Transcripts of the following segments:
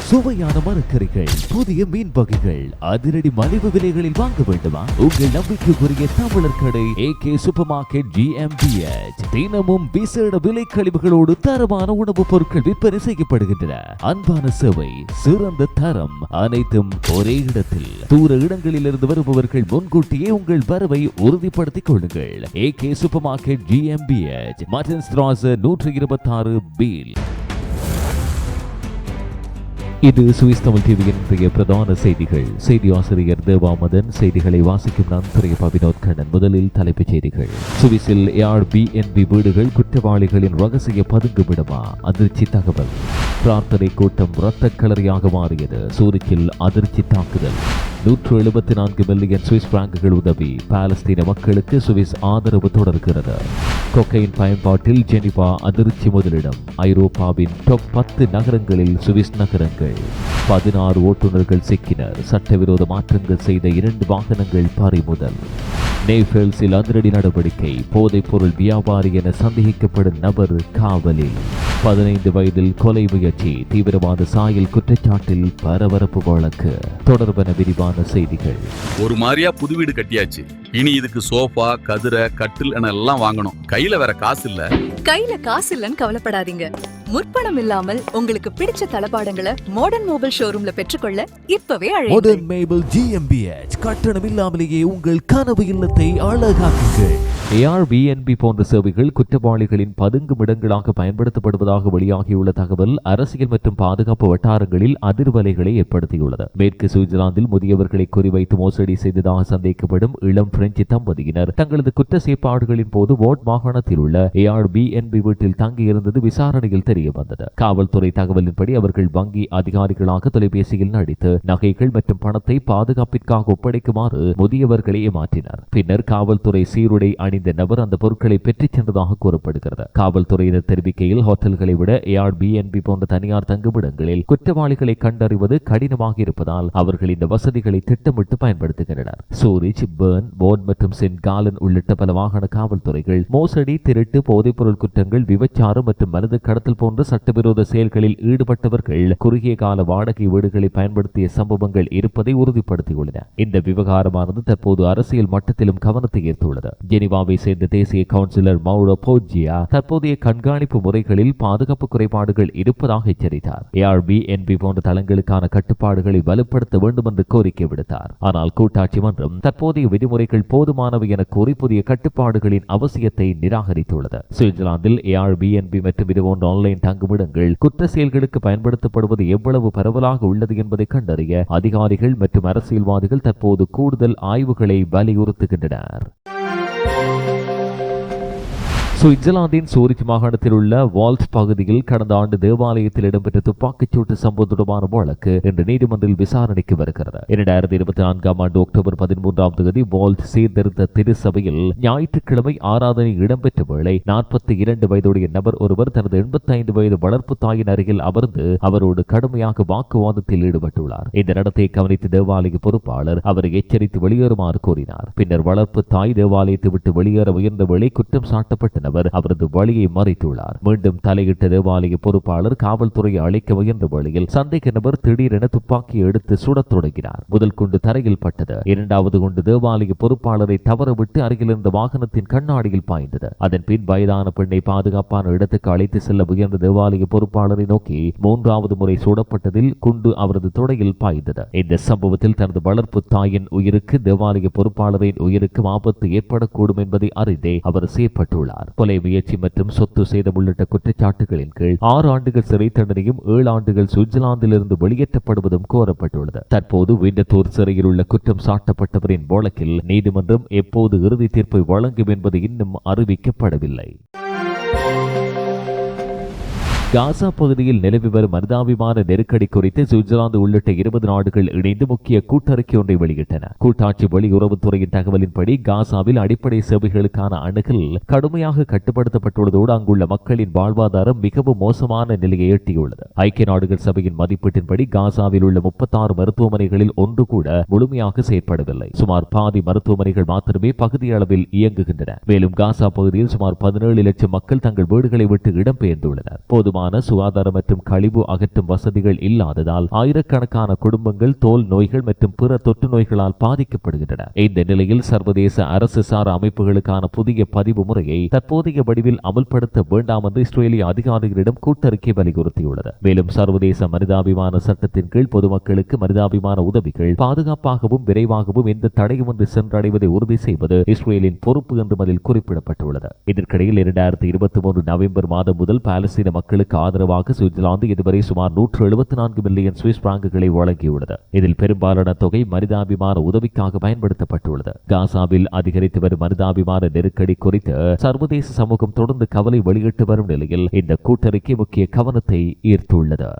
சுவையான மரக்கறிகள், புதிய மீன் வகைகள், அதிரடி மலிவு விலைகளில் வாங்க வேண்டுமா? உங்கள் நம்பிக்கைக்குரிய தமிழர் கடை AK சூப்பர் மார்க்கெட் GmbH. தினமும் விசேட விலை கழிவுகளோடு தரமான உணவுப் பொருட்கள் விற்பனை செய்யப்படுகின்றன. அன்பான சேவை, சிறந்த தரம், அனைத்தும் ஒரே இடத்தில். தூர இடங்களிலிருந்து வருபவர்கள் முன்கூட்டியே உங்கள் வரவை உறுதிப்படுத்திக் கொள்ளுங்கள். AK super market GmbH, Martins Strasse 126 Biel. இது சுவிஸ் தமிழ் டிவியின் இன்றைய பிரதான செய்திகள். செய்தி ஆசிரியர் தேவாமதன். செய்திகளை வாசிக்கும் நான் துறையப்பா வினோத் கண்ணன். முதலில் தலைப்புச் செய்திகள். சுவிஸில் Airbnb வீடுகள் குற்றவாளிகளின் ரகசிய பதுங்குமிடமா? அதிர்ச்சி தகவல். பிரார்த்தனை கூட்டம் இரத்த களரியாக மாறியது. சூரிச்சில் அதிர்ச்சி தாக்குதல். 174 மில்லியன் சுவிஸ் பிராங்குகள் உதவி. பாலஸ்தீன மக்களுக்கு சுவிஸ் ஆதரவு தொடர்கிறது. கொக்கையின் பயன்பாட்டில் ஜெனிவா அதிர்ச்சி முதலிடம். ஐரோப்பாவின் டாப் 10 நகரங்களில் சுவிஸ் நகரங்கள். 16 ஓட்டுநர்கள் சிக்கினர். சட்டவிரோத மாற்றங்கள் செய்த 2 வாகனங்கள் பறிமுதல். நேஃபெல்ஸில் அதிரடி நடவடிக்கை. போதைப் பொருள் வியாபாரி என சந்தேகிக்கப்படும் நபர் காவலில். 15 வயதில் கொலை முயற்சி. தீவிரவாத சாயல் குற்றச்சாட்டில் பரபரப்பு வழக்கு. தொடர்பான விரிவான செய்திகள். ஒரு மாதிரியா புது வீடு கட்டியாச்சு. இனி இதுக்கு சோஃபா, கதிரை, கட்டில் என எல்லாம் வாங்கணும். கையில வேற காசு இல்ல. கையில காசு இல்லன்னு கவலைப்படாதீங்க. முற்பணம் இல்லாமல் உங்களுக்கு பிடிச்ச தளபாடங்களை மாடர்ன் மொபைல் ஷோரூம்ல பெற்றுக்கொள்ள இப்பவே அழையுங்கள். Modern mobile GmbH. கட்டணம் இல்லாமலேயே உங்கள் கனவு இல்லத்தை அழகாக்குங்கள். Airbnb போன்ற சேவைகள் குற்றவாளிகளின் பதுங்கும் இடங்களாக பயன்படுத்தப்படுவதாக வெளியாகியுள்ள தகவல் அரசியல் மற்றும் பாதுகாப்பு வட்டாரங்களில் அதிர்வலைகளை ஏற்படுத்தியுள்ளது. மேற்கு சுவிட்சர்லாந்தில் முதியவர்களை குறிவைத்து மோசடி செய்ததாக சந்தேகிக்கப்படும் இளம் பிரெஞ்சு தம்பதியினர் தங்களது குற்ற செயற்பாடுகளின் போது வாட் மாகாணத்தில் உள்ள Airbnb வீட்டில் தங்கியிருந்தது விசாரணையில் தெரிய வந்தது. காவல்துறை தகவலின்படி அவர்கள் வங்கி அதிகாரிகளாக தொலைபேசியில் நடித்து நகைகள் மற்றும் பணத்தை பாதுகாப்பிற்காக ஒப்படைக்குமாறு முதியவர்களை ஏமாற்றினர். பின்னர் காவல்துறை சீருடை அணிந்த நபர் அந்த பொருட்களை பெற்றுச் சென்றதாக கூறப்படுகிறது. காவல்துறையினர் தெரிவிக்கையில் ஹோட்டல்களை விட Airbnb போன்ற தனியார் தங்குமிடங்களில் குற்றவாளிகளை கண்டறிவது கடினமாக இருப்பதால் அவர்கள் இந்த வசதிகளை திட்டமிட்டு பயன்படுத்துகின்றனர். சூரிச், பெர்ன், போன் மற்றும் சென்ட் காலன் உள்ளிட்ட பல வாகன காவல்துறைகள் மோசடி, திருட்டு, போதைப்பொருள் குற்றங்கள், விபச்சாரம் மற்றும் மனித கடத்தல் போன்ற சட்டவிரோத செயல்களில் ஈடுபட்டவர்கள் குறுகிய கால வாடகை வீடுகளை பயன்படுத்திய சம்பவங்கள் இருப்பதை உறுதிப்படுத்தியுள்ளன. இந்த விவகாரமானது தற்போது அரசியல் மட்டத்திலும் கவனத்தை ஈர்த்துள்ளது. ஜெனிவாவை சேர்ந்த தேசிய கவுன்சிலர் மௌரோ போஜியா தற்போதைய கண்காணிப்பு முறைகளில் பாதுகாப்பு குறைபாடுகள் இருப்பதாக எச்சரித்தார். Airbnb போன்ற தளங்களுக்கான கட்டுப்பாடுகளை வலுப்படுத்த வேண்டும் என்று கோரிக்கை விடுத்தார். ஆனால் கூட்டாட்சி மன்றம் தற்போதைய விதிமுறைகள் போதுமானவை என கூறி புதிய கட்டுப்பாடுகளின் அவசியத்தை நிராகரித்துள்ளது. சுவிட்சர்லாந்தில் Airbnb மற்றும் இதுபோன்ற ஆன்லைன் தங்குமிடங்கள் குற்ற செயல்களுக்கு பயன்படுத்தப்படுவது எவ்வளவு பரவலாக உள்ளது என்பதை கண்டறிய அதிகாரிகள் மற்றும் அரசியல்வாதிகள் தற்போது கூடுதல் ஆய்வுகளை வலியுறுத்துகின்றனர். சுவிட்சர்லாந்தின் சூரிச் மாகாணத்தில் உள்ள வால்ட் பகுதியில் கடந்த ஆண்டு தேவாலயத்தில் இடம்பெற்ற துப்பாக்கிச்சூட்டு சம்பவம் தொடர்பான வழக்கு இன்று நீதிமன்றில் விசாரணைக்கு வருகிறது. 2024 ஆண்டு அக்டோபர் 13ஆம் தேதி வால்ட் சீர்திருத்த திருச்சபையில் ஞாயிற்றுக்கிழமை ஆராதனை இடம்பெற்ற வேளை 42 வயதுடைய நபர் ஒருவர் தனது 85 வயது வளர்ப்பு தாயின் அருகில் அமர்ந்து அவரோடு கடுமையாக வாக்குவாதத்தில் ஈடுபட்டுள்ளார். இந்த நடத்தையை கவனித்த தேவாலய பொறுப்பாளர் அவரை எச்சரித்து வெளியேறுமாறு கூறினார். பின்னர் வளர்ப்பு தாய் தேவாலயத்தை விட்டு வெளியேற முயன்ற வேளை குற்றம் சாட்டப்பட்ட அவரது வழியை மறைத்துள்ளார். மீண்டும் தலையிட்ட தேவாலய பொறுப்பாளர் காவல்துறையை அழைக்க முயன்ற வேளையில் சந்தேக நபர் திடீரென துப்பாக்கியை எடுத்து சுடத் தொடங்கினார். முதல் குண்டு தரையில் பட்டது. இரண்டாவது குண்டு தேவாலய பொறுப்பாளரை தவறவிட்டு அருகில் இருந்த வாகனத்தின் கண்ணாடியில் பாய்ந்தது. அதன் பின் வயதான பெண்ணை பாதுகாப்பான இடத்துக்கு அழைத்து செல்ல முயன்ற தேவாலய பொறுப்பாளரை நோக்கி 3வது முறை சுடப்பட்டதில் குண்டு அவரது தொடையில் பாய்ந்தது. இந்த சம்பவத்தில் தனது வளர்ப்பு தாயின் உயிருக்கு தேவாலய பொறுப்பாளரின் உயிருக்கு ஆபத்து ஏற்படக்கூடும் என்பதை அறிந்தே அவர் செயற்பட்டுள்ளார். கொலை முயற்சி மற்றும் சொத்து சேதம் உள்ளிட்ட குற்றச்சாட்டுகளின் கீழ் 6 ஆண்டுகள் சிறை தண்டனையும் 7 ஆண்டுகள் சுவிட்சர்லாந்திலிருந்து வெளியேற்றப்படுவதும் கோரப்பட்டுள்ளது. தற்போது விண்டத்தூர் சிறையில் உள்ள குற்றம் சாட்டப்பட்டவரின் வழக்கில் நீதிமன்றம் எப்போது இறுதி தீர்ப்பை வழங்கும் என்பது இன்னும் அறிவிக்கப்படவில்லை. காசா பகுதியில் நிலவி வரும் மனிதாபிமான நெருக்கடி குறித்து சுவிட்சர்லாந்து உள்ளிட்ட 20 நாடுகள் இணைந்து முக்கிய கூட்டறிக்கை ஒன்றை வெளியிட்டன. கூட்டாட்சி வெளியுறவுத்துறையின் தகவலின்படி காசாவில் அடிப்படை சேவைகளுக்கான அணுகல் கடுமையாக கட்டுப்படுத்தப்பட்டுள்ளதோடு அங்குள்ள மக்களின் வாழ்வாதாரம் மிகவும் மோசமான நிலையை எட்டியுள்ளது. ஐக்கிய நாடுகள் சபையின் மதிப்பீட்டின்படி காசாவில் உள்ள 36 மருத்துவமனைகளில் ஒன்று கூட முழுமையாக செயற்படவில்லை. சுமார் பாதி மருத்துவமனைகள் மாத்திரமே பகுதி அளவில் இயங்குகின்றன. மேலும் காசா பகுதியில் சுமார் 17 லட்சம் மக்கள் தங்கள் வீடுகளை விட்டு இடம்பெயர்ந்துள்ளனர். போதுமான போதுமான சுகாதார மற்றும் கழிவு அகற்றும் வசதிகள் இல்லாததால் ஆயிரக்கணக்கான குடும்பங்கள் தோல் நோய்கள் மற்றும் பிற தொற்று நோய்களால் பாதிக்கப்படுகின்றன. இந்த நிலையில் சர்வதேச அரசு சார் அமைப்புகளுக்கான புதிய பதிவு முறையை தற்போதைய வடிவில் அமல்படுத்த வேண்டாம் என்று இஸ்ரேலிய அதிகாரிகளிடம் கூட்டறிக்கை வலியுறுத்தியுள்ளது. மேலும் சர்வதேச மனிதாபிமான சட்டத்தின் கீழ் பொதுமக்களுக்கு மனிதாபிமான உதவிகள் பாதுகாப்பாகவும் விரைவாகவும் எந்த தடையுமின்றி சென்றடைவதை உறுதி செய்வது இஸ்ரேலின் பொறுப்பு என்றும் அதில் குறிப்பிடப்பட்டுள்ளது. இதற்கிடையில் 2023 நவம்பர் மாதம் முதல் பாலஸ்தீன மக்களுக்கு ஆதரவாக சுவிட்சர்லாந்து இதுவரை சுமார் 174 மில்லியன் சுவிஸ் பிராங்குகளை வழங்கியுள்ளது. இதில் பெரும்பாலான தொகை மனிதாபிமான உதவிக்காக பயன்படுத்தப்பட்டுள்ளது. காசாவில் அதிகரித்து வரும் மனிதாபிமான நெருக்கடி குறித்து சர்வதேச சமூகம் தொடர்ந்து கவலை வெளியிட்டு வரும் நிலையில் இந்த கூட்டறிக்கை முக்கிய கவனத்தை ஈர்த்துள்ளது.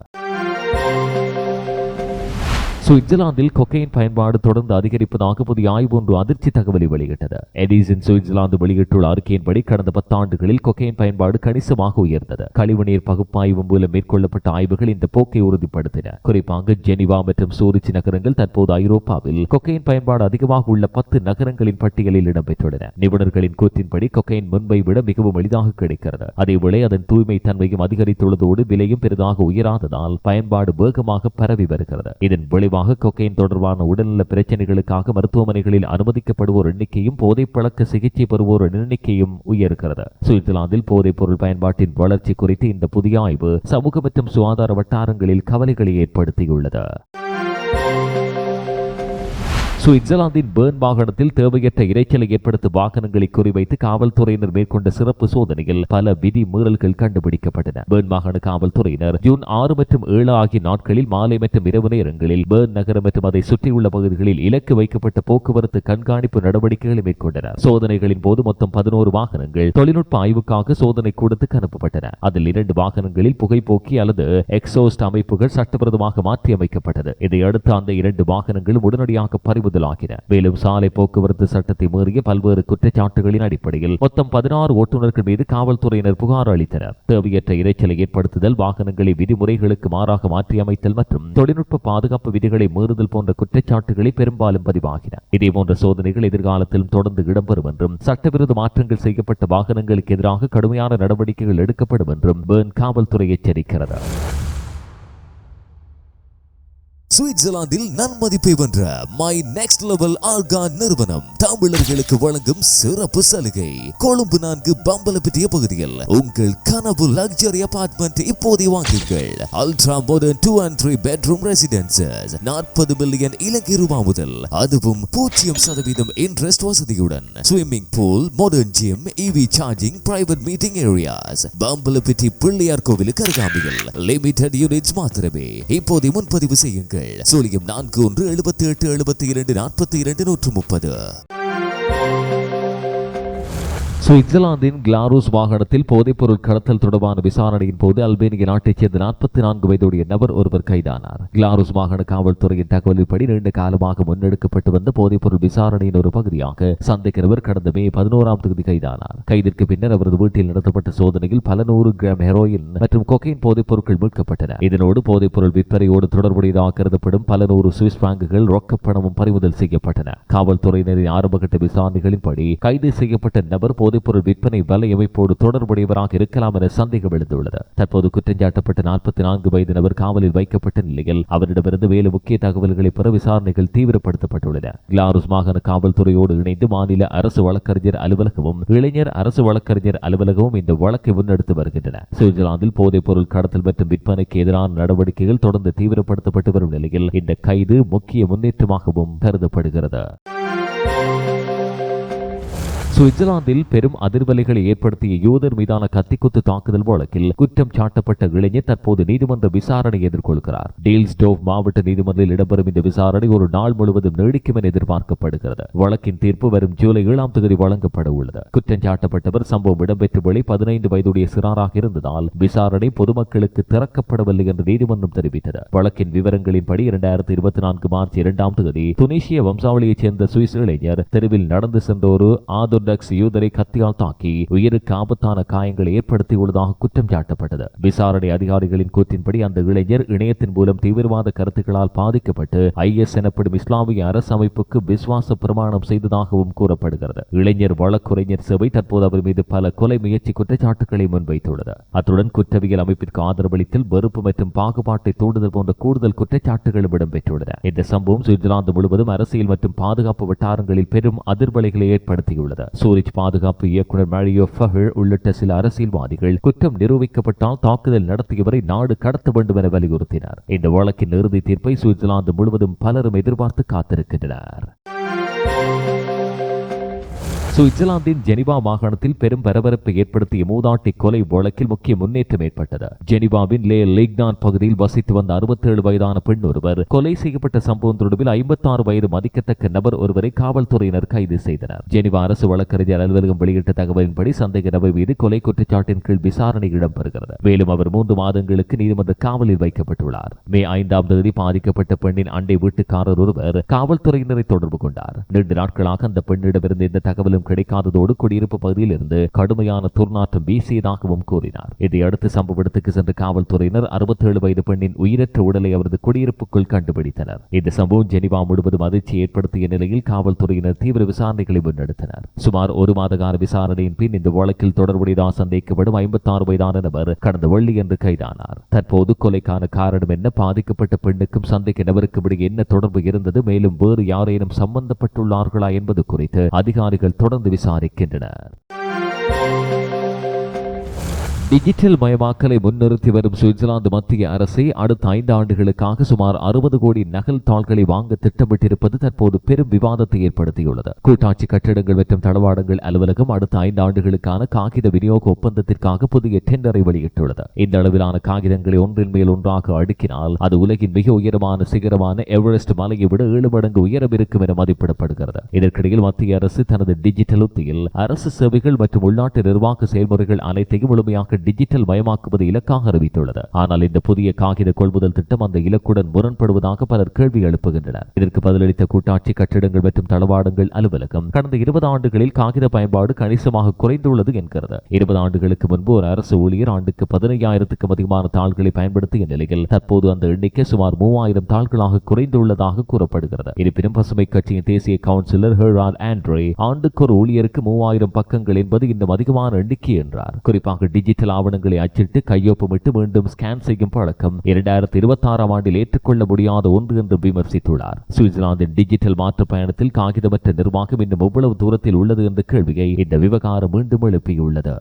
சுவிட்சர்லாந்தில் கொக்கைன் பயன்பாடு தொடர்ந்து அதிகரிப்பதாக புதிய ஆய்வு ஒன்று அதிர்ச்சி தகவலை வெளியிட்டது. எடிசன் சுவிட்சர்லாந்து வெளியிட்டுள்ள அறிக்கையின்படி கடந்த 10 ஆண்டுகளில் கொக்கைன் பயன்பாடு கணிசமாக உயர்ந்தது. கழிவுநீர் பகுப்பாய்வு மூலம் மேற்கொள்ளப்பட்ட ஆய்வுகள் இந்த போக்கை உறுதிப்படுத்தின. குறிப்பாக ஜெனிவா மற்றும் சூரிச் நகரங்கள் தற்போது ஐரோப்பாவில் கொக்கைன் பயன்பாடு அதிகமாக உள்ள 10 நகரங்களின் பட்டியலில் இடம்பெற்றுள்ளன. நிபுணர்களின் கூற்றின்படி கொக்கைன் முன்பை விட மிகவும் எளிதாக கிடைக்கிறது. அதேவேளை அதன் தூய்மை தன்மையும் அதிகரித்துள்ளதோடு விலையும் பெரிதாக உயராததால் பயன்பாடு வேகமாக பரவி வருகிறது. இதன் கொக்கைன் தொடர்பான உடல்நல பிரச்சனைகளுக்காக மருத்துவமனைகளில் அனுமதிக்கப்படுவோர் எண்ணிக்கையும் போதைப் பழக்க சிகிச்சை பெறுவோர் எண்ணிக்கையும் உயர்கிறது. சுவிட்சர்லாந்தில் போதைப் பொருள் பயன்பாட்டின் வளர்ச்சி குறித்து இந்த புதிய ஆய்வு சமூக மற்றும் சுகாதார வட்டாரங்களில் கவலைகளை ஏற்படுத்தியுள்ளது. சுவிட்சர்லாந்தின் பேர்ன் மாகாணத்தில் தேவையற்ற இரைச்சலை ஏற்படுத்தும் வாகனங்களை குறிவைத்து காவல்துறையினர் மேற்கொண்ட சிறப்பு சோதனையில் பல விதி மீறல்கள் கண்டுபிடிக்கப்பட்டன. பேர்ன் மாகாண காவல்துறையினர் ஜூன் 6 மற்றும் 7 ஆகிய நாட்களில் மாலை மற்றும் இரவு நேரங்களில் பேர்ன் நகரம் மற்றும் அதை சுற்றியுள்ள பகுதிகளில் இலக்கு வைக்கப்பட்ட போக்குவரத்து கண்காணிப்பு நடவடிக்கைகளை மேற்கொண்டனர். சோதனைகளின் போது மொத்தம் 11 வாகனங்கள் தொழில்நுட்ப ஆய்வுக்காக சோதனை கூடத்துக்கு அனுப்பப்பட்டன. அதில் 2 வாகனங்களில் புகைப்போக்கி அல்லது எக்ஸோஸ்ட் அமைப்புகள் சட்டவிரோதமாக மாற்றியமைக்கப்பட்டது. இதையடுத்து அந்த 2 வாகனங்களும் உடனடியாக பறிமுதல் ஆகின. மேலும் சாலை போக்குவரத்து சட்டத்தை மீறிய பல்வேறு குற்றச்சாட்டுகளின் அடிப்படையில் மொத்தம் 16 ஓட்டுநர்கள் மீது காவல்துறையினர் புகார் அளித்தனர். தேவையற்ற இரைச்சலை ஏற்படுத்துதல், வாகனங்களை விதிமுறைகளுக்கு மாறாக மாற்றியமைத்தல் மற்றும் தொழில்நுட்ப பாதுகாப்பு விதிகளை மீறுதல் போன்ற குற்றச்சாட்டுகளை பெரும்பாலும் பதிவாகின. இதேபோன்ற சோதனைகள் எதிர்காலத்திலும் தொடர்ந்து இடம்பெறும் என்றும் சட்டவிரோத மாற்றங்கள் செய்யப்பட்ட வாகனங்களுக்கு எதிராக கடுமையான நடவடிக்கைகள் எடுக்கப்படும் என்றும் பேர்ன் காவல்துறை எச்சரிக்கிறது. சுவிட்சர்லாந்தில் நன்மதிப்பை வென்ற மை நெக்ஸ்ட் லெவல் ஆர்கான் நிறுவனம் தமிழர்களுக்கு வழங்கும் சிறப்பு சலுகை. கொழும்பு 4 பம்பலப்பிட்டிய பகுதியில் உங்கள் கனவு லக்ஸரி அபார்ட்மெண்ட் இப்போதே வாங்குங்கள். Ultra modern 2 and 3 bedroom residences 40 million Ilankai ரூபாய் முதல், அதுவும் 0% இன்ட்ரெஸ்ட் வசதியுடன். Swimming pool, modern gym, EV charging, private meeting areas. Bambalapitiya Pillaiyar கோவிலுக்கு அருகாமையில் லிமிடெட் யூனிட்ஸ் மாத்திரமே. இப்போதே முன்பதிவு செய்யுங்கள். 41787242 சுவிட்சர்லாந்தின் கிளாரூஸ் மாகாணத்தில் போதைப்பொருள் கடத்தல் தொடர்பான விசாரணையின் போது அல்பேனிய நாட்டைச் சேர்ந்த 44 வயதுடைய நபர் ஒருவர் கைதானார். கிளாரூஸ் மாகாண காவல்துறையின் தகவலின்படி நீண்ட காலமாக முன்னெடுக்கப்பட்டு வந்த போதைப்பொருள் விசாரணையின் ஒரு பகுதியாக சந்தேக நபர் கடந்த மே 11ஆம் தேதி கைதானார். கைதிற்கு பின்னர் அவரது வீட்டில் நடத்தப்பட்ட சோதனையில் பல 100 கிராம் ஹெரோயின் மற்றும் கொக்கைன் போதைப் பொருட்கள் மீட்கப்பட்டன. இதனோடு போதைப்பொருள் விற்பனையோடு தொடர்புடையதாக கருதப்படும் பல 100 சுவிஸ் பிராங்குகள், ரொக்கப்பணமும் பறிமுதல் செய்யப்பட்டன. காவல்துறையினரின் ஆரம்பகட்ட விசாரணைகளின்படி கைது செய்யப்பட்ட நபர் போதைப்பொருள் விற்பனை வலையமைப்போடு தொடர்புடையவராக இருக்கலாம் என சந்தேகம் எழுந்துள்ளது. தற்போது குற்றஞ்சாட்டப்பட்ட 44 வயது நபர் காவலில் வைக்கப்பட்ட நிலையில் அவரிடமிருந்து மேலும் முக்கிய தகவல்களை பெற விசாரணைகள் தீவிரப்படுத்தப்பட்டுள்ளன. கிளாரூஸ் மாகாண காவல்துறையோடு இணைந்து மாநில அரசு வழக்கறிஞர் அலுவலகமும் இளைஞர் அரசு வழக்கறிஞர் அலுவலகமும் இந்த வழக்கை முன்னெடுத்து வருகின்றன. சுவிட்சர்லாந்தில் போதைப்பொருள் கடத்தல் மற்றும் விற்பனைக்கு எதிரான நடவடிக்கைகள் தொடர்ந்து தீவிரப்படுத்தப்பட்டு வரும் நிலையில் இந்த கைது முக்கிய முன்னேற்றமாகவும் கருதப்படுகிறது. சுவிட்சர்லாந்தில் பெரும் அதிர்வலைகளை ஏற்படுத்திய யூதர் மீதான கத்திக்குத்து தாக்குதல் வழக்கில் குற்றம் சாட்டப்பட்ட இளைஞர் தற்போது நீதிமன்ற விசாரணை எதிர்கொள்கிறார். டீல்ஸ்டோவ் மாவட்ட நீதிமன்றில் இடம்பெறும் இந்த விசாரணை ஒரு நாள் முழுவதும் நீடிக்கும் என எதிர்பார்க்கப்படுகிறது. வழக்கின் தீர்ப்பு வரும் ஜூலை 7ஆம் தேதி வழங்கப்பட உள்ளது. குற்றம் சாட்டப்பட்டவர் சம்பவம் இடம்பெற்ற வேளை 15 வயதுடைய சிறாராக இருந்ததால் விசாரணை பொதுமக்களுக்கு திறக்கப்படவில்லை என்று நீதிமன்றம் தெரிவித்தது. வழக்கின் விவரங்களின்படி 2024 மார்ச் 2ஆம் தேதி துனிசிய வம்சாவளியைச் சேர்ந்த சுவிஸ் இளைஞர் தெருவில் நடந்து சென்ற ஒரு ஆதோன் ஆர்த்தோடாக்ஸ் யூதரை கத்தியால் தாக்கி உயிருக்கு ஆபத்தான காயங்களை ஏற்படுத்தியுள்ளதாக குற்றம் சாட்டப்பட்டது. விசாரணை அதிகாரிகளின் கூற்றின்படி அந்த இளைஞர் இணையத்தின் மூலம் தீவிரவாத கருத்துக்களால் பாதிக்கப்பட்டு IS எனப்படும் இஸ்லாமிய அரசமைப்புக்கு விசுவாச பிரமாணம் செய்ததாகவும் கூறப்படுகிறது. இளைஞர் வழக்குரைஞர் சபை தற்போது அவர் மீது பல கொலை முயற்சி குற்றச்சாட்டுகளை முன்வைத்துள்ளது. அத்துடன் குற்றவியல் அமைப்பிற்கு ஆதரவளித்தல், வெறுப்பு மற்றும் பாகுபாட்டை தூண்டுதல் போன்ற கூடுதல் குற்றச்சாட்டுகளும் இடம்பெற்றுள்ளன. இந்த சம்பவம் சுவிட்சர்லாந்து முழுவதும் அரசியல் மற்றும் பாதுகாப்பு வட்டாரங்களில் பெரும் அதிர்வலைகளை ஏற்படுத்தியுள்ளது. சூரிச் பாதுகாப்பு இயக்குநர் மாரியோ ஃபஹர் உள்ளிட்ட சில அரசியல்வாதிகள் குற்றம் நிரூபிக்கப்பட்டால் தாக்குதல் நடத்தியவரை நாடு கடத்த வேண்டும் என வலியுறுத்தினார். இந்த வழக்கின் இறுதி தீர்ப்பை சுவிட்சர்லாந்து முழுவதும் பலரும் எதிர்பார்த்து காத்திருக்கின்றனர். சுவிட்சர்லாந்தின் ஜெனிவா மாகாணத்தில் பெரும் பரபரப்பை ஏற்படுத்திய மூதாட்டி கொலை வழக்கில் முக்கிய முன்னேற்றம் ஏற்பட்டது. ஜெனிவாவின் லே லிக்னான் பகுதியில் வசித்து வந்த 67 வயதான பெண் ஒருவர் கொலை செய்யப்பட்ட சம்பவம் தொடர்பில் 56 வயது மதிக்கத்தக்க நபர் ஒருவரை காவல்துறையினர் கைது செய்தனர். ஜெனிவா அரசு வழக்கறிஞர் அலுவலகம் வெளியிட்ட தகவலின்படி சந்தேக நபர் மீது கொலை குற்றச்சாட்டின் கீழ் விசாரணை இடம்பெறுகிறது. மேலும் அவர் 3 மாதங்களுக்கு நீதிமன்ற காவலில் வைக்கப்பட்டுள்ளார். மே 5ஆம் தேதி பாதிக்கப்பட்ட பெண்ணின் அண்டை வீட்டுக்காரர் ஒருவர் காவல்துறையினரை தொடர்பு கொண்டார். 2 நாட்களாக அந்த பெண்ணிடமிருந்து இந்த தகவலும் கிடைக்காததோடு குடியிருப்பு பகுதியில் இருந்து கடுமையான துர்நாற்றம் வீசியதாகவும் கூறினார். இதையடுத்து சம்பவ இடத்துக்கு சென்ற காவல்துறையினர் 67 வயது பெண்ணின் உயிரற்ற உடலை அவரது குடியிருப்புக்குள் கண்டுபிடித்தனர். இந்த சம்பவம் ஜெனிவா முழுவதும் அதிர்ச்சி ஏற்படுத்திய நிலையில் காவல்துறையினர் தீவிர விசாரணைகளை முன்னெடுத்தனர். சுமார் 1 மாத கால விசாரணையின் பின் இந்த வழக்கில் தொடர்புடையதாக சந்தேகிக்கப்படும் 56 வயதான நபர் கடந்த வெள்ளியன்று கைதானார். தற்போது கொலைக்கான காரணம் என்ன, பாதிக்கப்பட்ட பெண்ணுக்கும் சந்தேக நபருக்கும் இடையே என்ன தொடர்பு இருந்தது, மேலும் வேறு யாரேனும் சம்பந்தப்பட்டுள்ளார்களா என்பது குறித்து அதிகாரிகள் தொடர்ந்து விசாரிக்கின்றனர். டிஜிட்டல் மயமாக்கலை முன்னிறுத்தி வரும் சுவிட்சர்லாந்து மத்திய அரசை அடுத்த 5 ஆண்டுகளுக்காக சுமார் 60 கோடி நகல் தாள்களை வாங்க திட்டமிட்டிருப்பது தற்போது பெரும் விவாதத்தை ஏற்படுத்தியுள்ளது. கூட்டாட்சி கட்டிடங்கள் மற்றும் தளவாடங்கள் அலுவலகம் அடுத்த 5 ஆண்டுகளுக்கான காகித விநியோக ஒப்பந்தத்திற்காக புதிய டெண்டரை வெளியிட்டுள்ளது. இந்த அளவிலான காகிதங்களை ஒன்றின் மேல் ஒன்றாக அடுக்கினால் அது உலகின் மிக உயரமான சிகரமான எவரெஸ்ட் மலையை விட 7 மடங்கு உயரம் இருக்கும் என மதிப்பிடப்படுகிறது. இதற்கிடையில் மத்திய அரசு தனது டிஜிட்டல் உத்தியில் அரசு சேவைகள் மற்றும் உள்நாட்டு நிர்வாக செயல்முறைகள் அனைத்தையும் முழுமையாக டிஜிட்டல் மயமாக்குவது இலக்காக அறிவித்துள்ளது. ஆனால் இந்த புதிய காகித கொள்முதல் திட்டம் அந்த இலக்குடன் முரண்படுவதாக பலர் கேள்வி எழுப்புகின்றனர். இதற்கு பதிலளித்த கூட்டாட்சி கட்டிடங்கள் மற்றும் தளவாடங்கள் அலுவலகம் கடந்த 20 ஆண்டுகளில் காகித பயன்பாடு கணிசமாக குறைந்துள்ளது என்கிறது. 20 ஆண்டுகளுக்கு முன்பு ஒரு அரசு ஊழியர் ஆண்டுக்கு 15,000க்கும் அதிகமான தாள்களை பயன்படுத்திய நிலையில் தற்போது அந்த எண்ணிக்கை சுமார் 3000 தாள்களாக குறைந்துள்ளதாக கூறப்படுகிறது. இருப்பினும் பசுமை கட்சியின் தேசிய கவுன்சிலர் ஹெரால்ட் ஆண்ட்ரே ஆண்டுக்கு ஒரு ஊழியருக்கு 3000 பக்கங்கள் என்பது இன்னும் அதிகமான எண்ணிக்கை என்றார். குறிப்பாக டிஜிட்டல் ஆவணங்களை அச்சிட்டு கையொப்பமிட்டு மீண்டும் ஸ்கேன் செய்யும் பழக்கம் 2026ஆம் ஆண்டில் ஏற்றுக்கொள்ள முடியாத ஒன்று என்று விமர்சித்துள்ளார். சுவிட்சர்லாந்தின் டிஜிட்டல் மாற்று பயணத்தில் காகிதமற்ற நிர்வாகம் இன்னும் எவ்வளவு தூரத்தில் உள்ளது என்ற கேள்வியை இந்த விவகாரம் மீண்டும் எழுப்பியுள்ளது.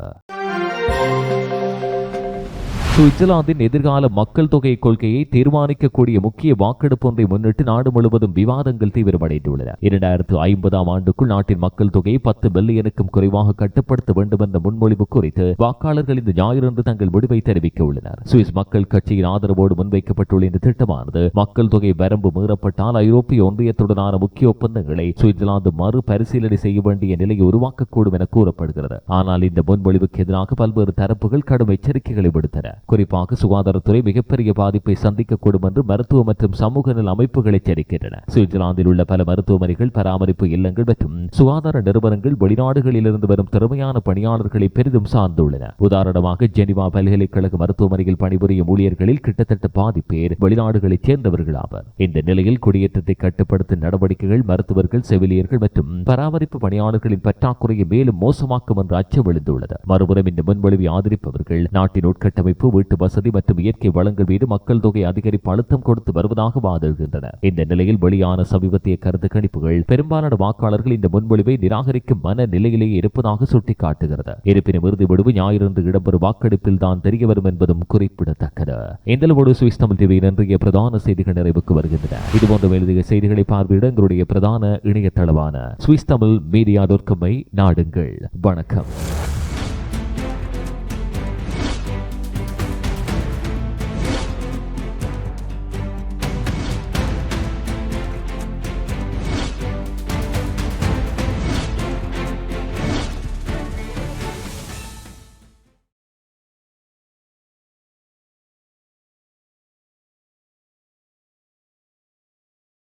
சுவிட்சர்லாந்தின் எதிர்கால மக்கள் தொகை கொள்கையை தீர்மானிக்கக்கூடிய முக்கிய வாக்கெடுப்பு ஒன்றை முன்னிட்டு நாடு முழுவதும் விவாதங்கள் தீவிரமடைந்துள்ளன. 2050ஆம் ஆண்டுக்குள் நாட்டின் மக்கள் தொகையை 10 பில்லியனுக்கும் குறைவாக கட்டுப்படுத்த வேண்டும் என்ற முன்மொழிவு குறித்து வாக்காளர்கள் இந்த ஞாயிறன்று தங்கள் முடிவை தெரிவிக்க உள்ளனர். சுவிஸ் மக்கள் கட்சியின் ஆதரவோடு முன்வைக்கப்பட்டுள்ள இந்த திட்டமானது மக்கள் தொகை வரம்பு மீறப்பட்டால் ஐரோப்பிய ஒன்றியத்துடனான முக்கிய ஒப்பந்தங்களை சுவிட்சர்லாந்து மறுபரிசீலனை செய்ய வேண்டிய நிலையை உருவாக்கக்கூடும் என கூறப்படுகிறது. ஆனால் இந்த முன்மொழிவுக்கு எதிராக பல்வேறு தரப்புகள் கடும் எச்சரிக்கைகளை விடுத்தன. குறிப்பாக சுகாதாரத்துறை மிகப்பெரிய பாதிப்பை சந்திக்கக்கூடும் என்று மருத்துவ மற்றும் சமூக நல அமைப்புகள் எச்சரிக்கின்றன. சுவிட்சர்லாந்தில் உள்ள பல மருத்துவமனைகள், பராமரிப்பு இல்லங்கள் மற்றும் சுகாதார நிறுவனங்கள் வெளிநாடுகளில் இருந்து வரும் திறமையான பணியாளர்களை பெரிதும் சார்ந்துள்ளன. உதாரணமாக ஜெனிவா பல்கலைக்கழக மருத்துவமனையில் பணிபுரியும் ஊழியர்களில் கிட்டத்தட்ட பாதி பேர் வெளிநாடுகளைச் சேர்ந்தவர்கள் ஆவர். இந்த நிலையில் குடியேற்றத்தை கட்டுப்படுத்தும் நடவடிக்கைகள் மருத்துவர்கள், செவிலியர்கள் மற்றும் பராமரிப்பு பணியாளர்களின் பற்றாக்குறையை மேலும் மோசமாக்கும் என்று அச்சம் எழுந்துள்ளது. மறுபுறம் இந்த முன்மொழிவை ஆதரிப்பவர்கள் நாட்டின் உட்கட்டமைப்பு, வீட்டு வசதி மற்றும் இயற்கை வளங்கள் மீது மக்கள் தொகை அதிகரிப்பு அழுத்தம் கொடுத்து வருவதாக வாதிடுகின்றனர். இந்த நிலையில் வெளியான சமீபத்திய கருத்து கணிப்புகள் பெரும்பாலான வாக்காளர்கள் இந்த முன்மொழிவை நிராகரிக்கும் மனநிலையிலேயே இருப்பதாக சுட்டிக்காட்டுகிறது. இருப்பினும் இறுதி முடிவு ஞாயிறன்று இடம்பெறும் வாக்கெடுப்பில் தான் தெரியவரும் என்பதும் குறிப்பிடத்தக்கது. இந்த சுவிஸ் தமிழ் டிவியின் இன்றைய பிரதான செய்திகள் நிறைவுக்கு வருகின்றன. இதுபோன்ற மேலதிக செய்திகளை பார்வையிட எங்களுடைய பிரதான இணையதளமான சுவிஸ் தமிழ் மீடியா.com நாடுங்கள். வணக்கம்.